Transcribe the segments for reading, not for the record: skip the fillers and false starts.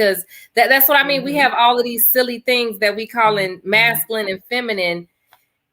because that's what I mean. We have all of these silly things that we call in masculine and feminine.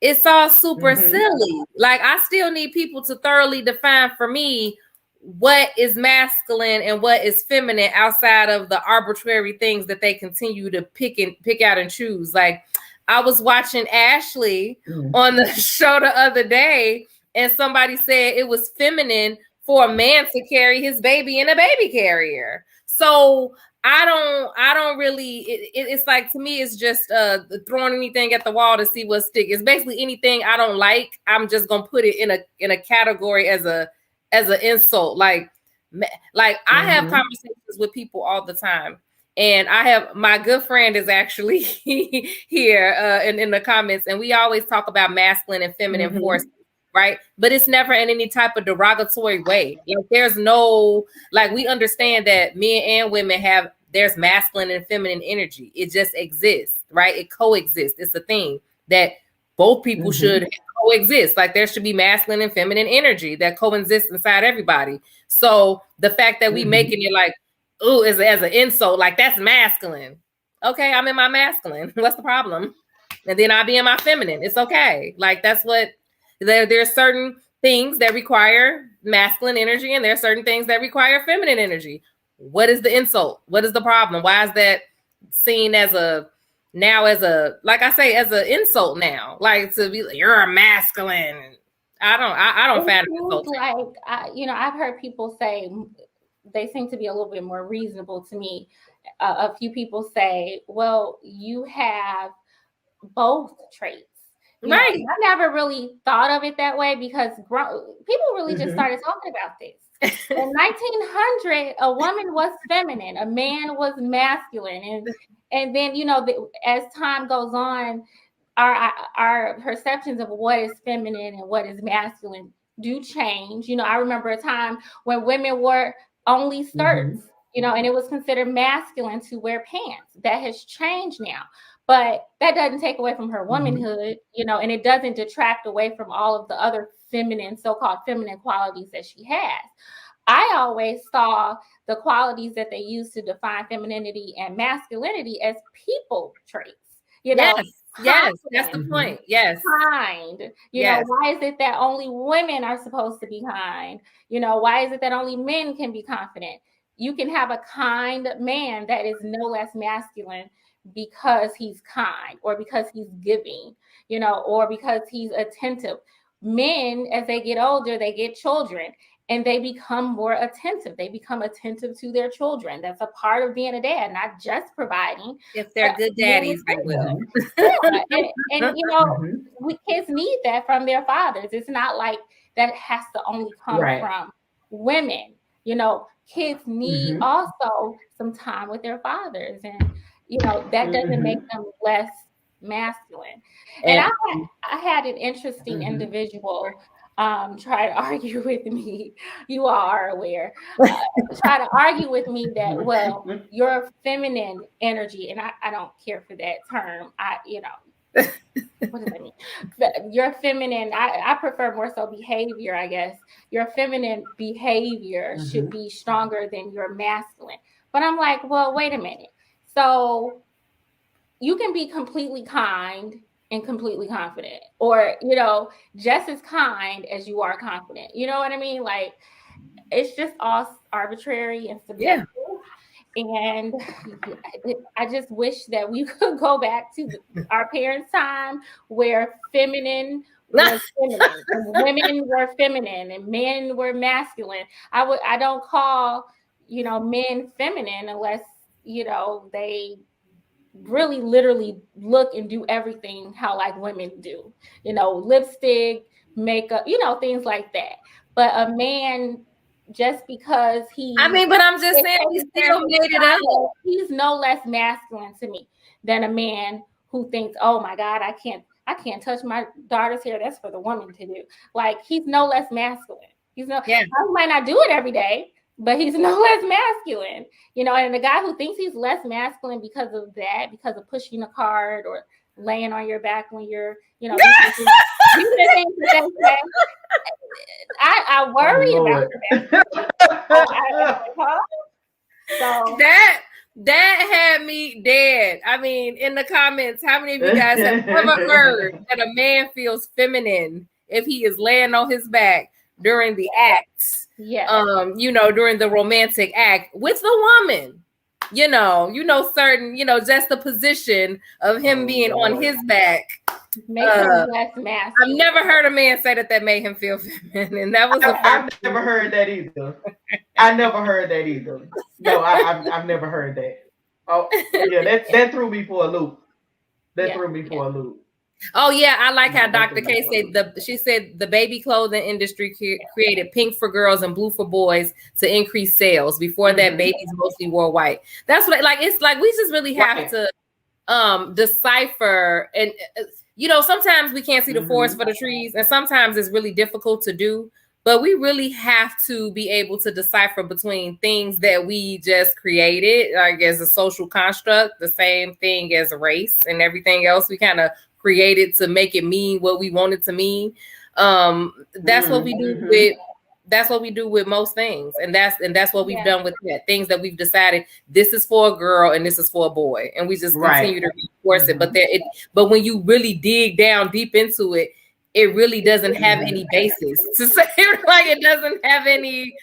It's all super silly. Like, I still need people to thoroughly define for me what is masculine and what is feminine outside of the arbitrary things that they continue to pick out and choose. Like, I was watching Ashley on the show the other day, and somebody said it was feminine for a man to carry his baby in a baby carrier. So I don't really, it's like, to me, it's just throwing anything at the wall to see what stick. It's basically anything I don't like, I'm just gonna put it in a category as an insult. Like I have conversations with people all the time, and I have, my good friend is actually here in the comments, and we always talk about masculine and feminine forces, right? But it's never in any type of derogatory way. Like, there's no, like, we understand that men and women there's masculine and feminine energy. It just exists, right? It coexists. It's a thing that both people should coexist. Like, there should be masculine and feminine energy that coexists inside everybody. So the fact that we making it like, ooh, as an insult, like, that's masculine. Okay, I'm in my masculine. What's the problem? And then I'll be in my feminine. It's okay. Like, that's what, there's certain things that require masculine energy, and there's certain things that require feminine energy. What is the insult? What is the problem? Why is that seen as like I say, as an insult now? Like, to be like, you're a masculine. I don't find it insulting. Like, I've heard people say, they seem to be a little bit more reasonable to me. A few people say, well, you have both traits. Right. I never really thought of it that way, because people really just started talking about this. In 1900, a woman was feminine, a man was masculine, and then as time goes on, our perceptions of what is feminine and what is masculine do change. I remember a time when women wore only skirts, and it was considered masculine to wear pants. That has changed now. But that doesn't take away from her womanhood, and it doesn't detract away from all of the other so-called feminine qualities that she has. I always saw the qualities that they use to define femininity and masculinity as people traits. Yes, that's the point. Yes. Kind. Why is it that only women are supposed to be kind? Why is it that only men can be confident? You can have a kind man that is no less masculine because he's kind, or because he's giving, or because he's attentive. Men, as they get older, they get children, and they become more attentive. They become attentive to their children. That's a part of being a dad, not just providing. If they're good daddies, they will. We kids need that from their fathers. It's not like that has to only come from women. Kids need also some time with their fathers, and that doesn't make them less masculine. And I had an interesting individual try to argue with me. You all are aware. Try to argue with me that, well, your feminine energy, and I don't care for that term. What does that mean? Your feminine, I prefer more so behavior, I guess. Your feminine behavior should be stronger than your masculine. But I'm like, well, wait a minute. So you can be completely kind and completely confident, or, just as kind as you are confident. You know what I mean? Like, it's just all arbitrary and subjective. And I just wish that we could go back to our parents' time, where feminine was feminine, and women were feminine, and men were masculine. I don't call, men feminine unless, they really literally look and do everything how like women do, lipstick, makeup, things like that. But a man, just because but I'm just saying, he still made it up. He's no less masculine to me than a man who thinks, oh my God, I can't touch my daughter's hair. That's for the woman to do. Like, he's no less masculine. He might not do it every day, but he's no less masculine, and the guy who thinks he's less masculine because of that, because of pushing a cart or laying on your back when you're, these are things that they say. I worry about that. So That had me dead. I mean, in the comments, how many of you guys have ever heard that a man feels feminine if he is laying on his back during the acts? Yeah. During the romantic act with the woman. Certain, just the position of him being on his back. Makes him less masculine. I've never heard a man say that made him feel feminine. That was I've never heard that either. I never heard that either. No, I've never heard that. Oh, yeah, that threw me for a loop. Threw me for a loop. Oh yeah, I like how Dr. K said she said the baby clothing industry created pink for girls and blue for boys to increase sales. Before that, babies mostly wore white. That's what it's like. We just really have to decipher, and sometimes we can't see the forest for the trees, and sometimes it's really difficult to do. But we really have to be able to decipher between things that we just created, like as a social construct, the same thing as race and everything else we kind of created to make it mean what we want it to mean. That's what we do with most things, and that's what we've done with that. Things that we've decided this is for a girl and this is for a boy, and we just continue to reinforce it. But when you really dig down deep into it, it really doesn't have any basis to say like it doesn't have any.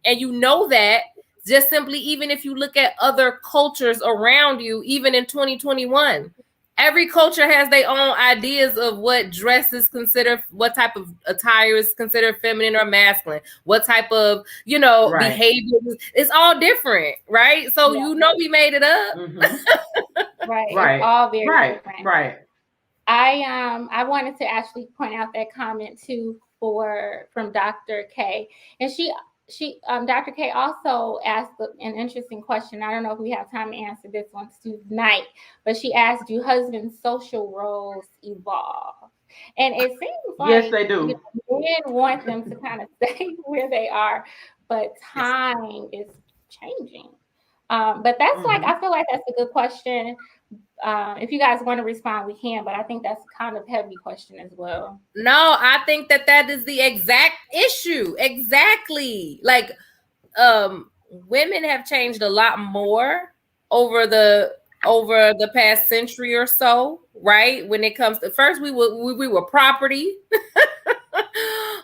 And you know that just simply even if you look at other cultures around you, even in 2021. Every culture has their own ideas of what dress is considered, what type of attire is considered feminine or masculine, what type of, behavior. It's all different, right? So, we made it up. Right. It's all very different. Right. I wanted to actually point out that comment too from Dr. K. And Dr. K also asked an interesting question. I don't know if we have time to answer this one tonight, but she asked, do husbands' social roles evolve? And it seems like yes, they do. Men want them to kind of stay where they are, but time is changing. But that's I feel like that's a good question. If you guys want to respond, we can, but I think that's kind of heavy question as well. No, I think that is the exact issue. Exactly. Like, women have changed a lot more over the past century or so, right? When it comes to first, we were property.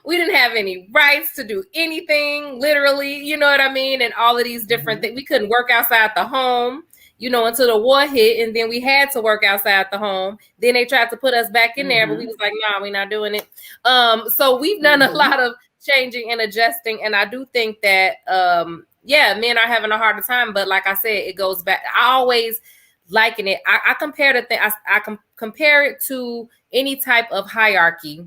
We didn't have any rights to do anything, literally, you know what I mean? And all of these different things. We couldn't work outside the home. Until the war hit, and then we had to work outside the home. Then they tried to put us back in there, but we was like, nah, we're not doing it. So we've done a lot of changing and adjusting, and I do think that, men are having a harder time. But like I said, it goes back. I always liken it. I compare the thing. I compare it to any type of hierarchy.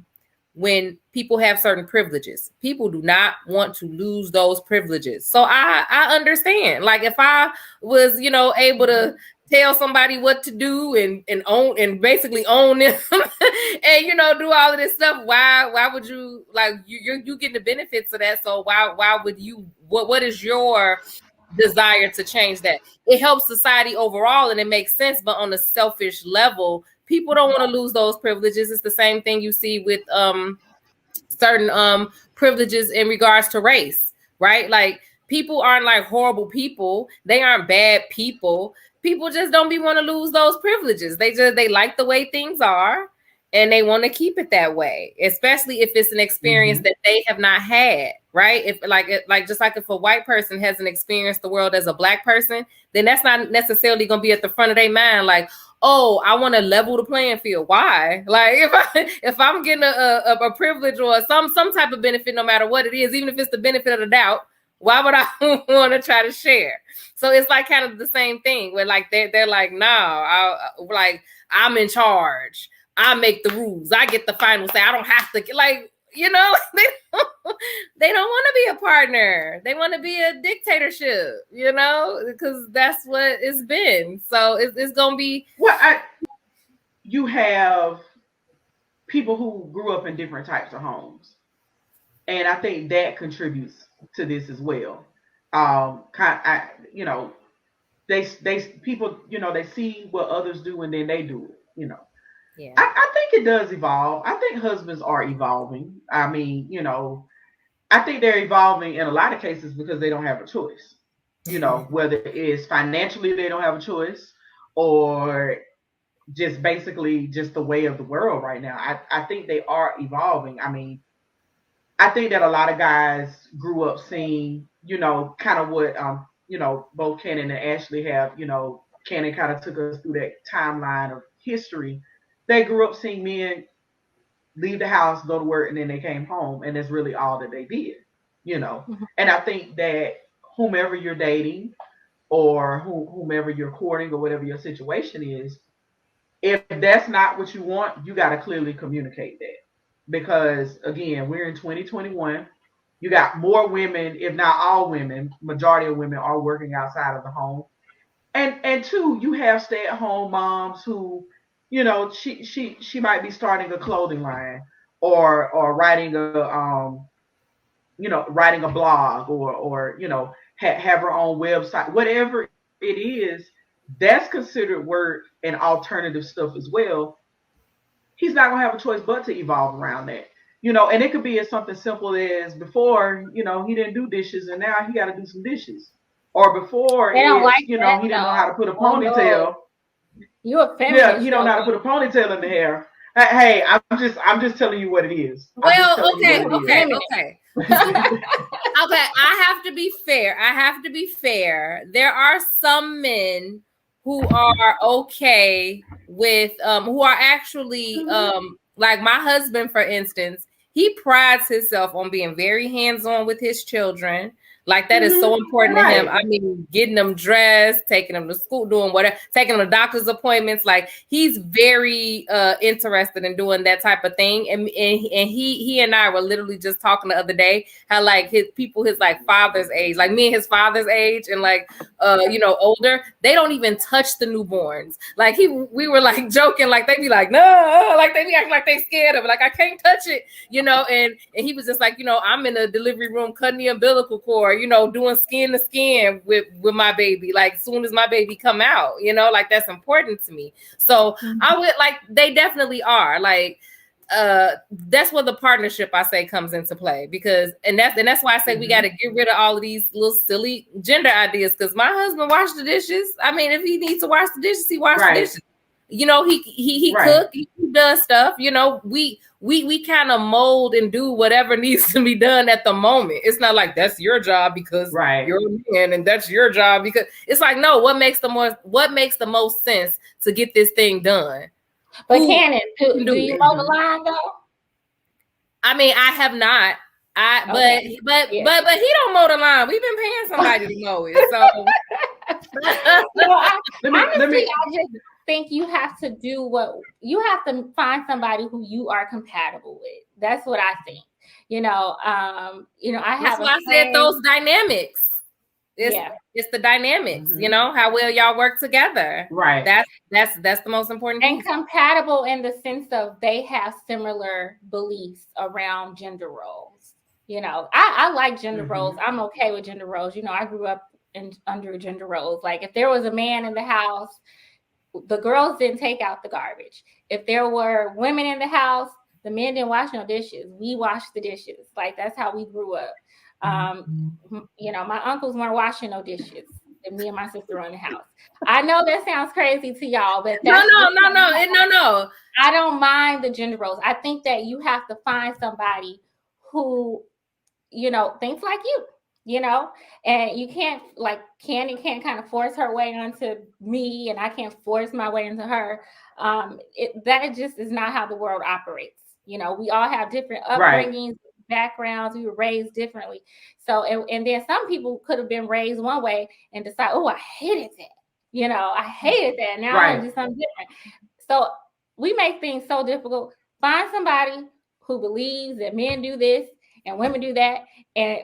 When people have certain privileges, people do not want to lose those privileges. So I understand. Like if I was, able to tell somebody what to do and own and basically own them and do all of this stuff, why would you like you getting the benefits of that? So why would you what is your desire to change that? It helps society overall and it makes sense, but on a selfish level, people don't want to lose those privileges. It's the same thing you see with certain privileges in regards to race, right? Like people aren't like horrible people. They aren't bad people. People just don't want to lose those privileges. They like the way things are and they want to keep it that way, especially if it's an experience that they have not had, right? If just like if a white person hasn't experienced the world as a black person, then that's not necessarily going to be at the front of their mind. Like, oh, I want to level the playing field. Why? Like if I'm getting a privilege or some type of benefit, no matter what it is, even if it's the benefit of the doubt, why would I want to try to share? So it's like kind of the same thing where like they're like, no, I'm in charge. I make the rules. I get the final say. I don't have to they don't want to be a partner. They want to be a dictatorship, because that's what it's been. So it's going to be. You have people who grew up in different types of homes. And I think that contributes to this as well. People, they see what others do and then they do it, Yeah. I think it does evolve. I think husbands are evolving. I think they're evolving in a lot of cases because they don't have a choice. whether it's financially they don't have a choice, or just basically just the way of the world right now. I think they are evolving. I mean, I think that a lot of guys grew up seeing, kind of what both Cannon and Ashley have, Cannon kind of took us through that timeline of history. They grew up seeing men leave the house, go to work, and then they came home, and that's really all that they did, Mm-hmm. And I think that whomever you're dating or whomever you're courting or whatever your situation is, if that's not what you want, you got to clearly communicate that. Because again, we're in 2021. You got more women, if not all women, majority of women are working outside of the home. And two, you have stay-at-home moms who, she might be starting a clothing line, or writing writing a blog, or have her own website, whatever it is. That's considered work and alternative stuff as well. He's not gonna have a choice but to evolve around that. And it could be as something simple as before, he didn't do dishes and now he got to do some dishes. Or before they don't it's, like that, he didn't know though. how to put a ponytail. No. You a feminist? Yeah, he don't know how to put a ponytail in the hair. Hey, I'm just telling you what it is. Well, okay. Okay, I have to be fair. There are some men who are okay with who are actually like my husband, for instance. He prides himself on being very hands-on with his children. Like that is so important to him. I mean, getting them dressed, taking them to school, doing whatever, taking them to doctor's appointments. Like he's very interested in doing that type of thing. And he and I were literally just talking the other day how like his like father's age, like me and his father's age, and like older, they don't even touch the newborns. Like we were like joking, like they be like no, like they be acting like they scared of it. Like I can't touch it, and he was just like, I'm in the delivery room cutting the umbilical cord, doing skin to skin with my baby, like soon as my baby come out, like that's important to me. So I would like, they definitely are like, that's where the partnership I say comes into play, because and that's why I say we got to get rid of all of these little silly gender ideas, because my husband washed the dishes. I mean, if he needs to wash the dishes, he washes the dishes. He cook, he does stuff. We kind of mold and do whatever needs to be done at the moment. It's not like that's your job because you're a man, and that's your job because it's like, no, what makes the most sense to get this thing done? But Cannon, do you mow the line though? I mean, I have not. But he don't mow the line. We've been paying somebody to mow it. So honestly, I just think you have to do you have to find somebody who you are compatible with. That's what I think. I have. That's why I said those dynamics. It's the dynamics. How well y'all work together. Right. That's the most important piece. And compatible in the sense of they have similar beliefs around gender roles. I like gender roles. I'm okay with gender roles. I grew up under gender roles. Like if there was a man in the house, the girls didn't take out the garbage. If there were women in the house, the men didn't wash no dishes. We washed the dishes. Like that's how we grew up. My uncles weren't washing no dishes, and me and my sister were in the house. I know that sounds crazy to y'all, but no. I don't mind the gender roles. I think that you have to find somebody who, thinks like you. And you can't, like Candy can't kind of force her way onto me, and I can't force my way into her. That just is not how the world operates. We all have different upbringings, backgrounds. We were raised differently. So, and then some people could have been raised one way and decide, oh, I hated that. I hated that. Now I want to do something different. So we make things so difficult. Find somebody who believes that men do this and women do that,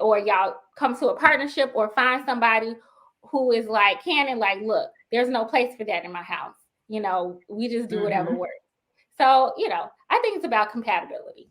or y'all come to a partnership, or find somebody who is like Cannon, like, look, there's no place for that in my house. We just do whatever works. So, I think it's about compatibility.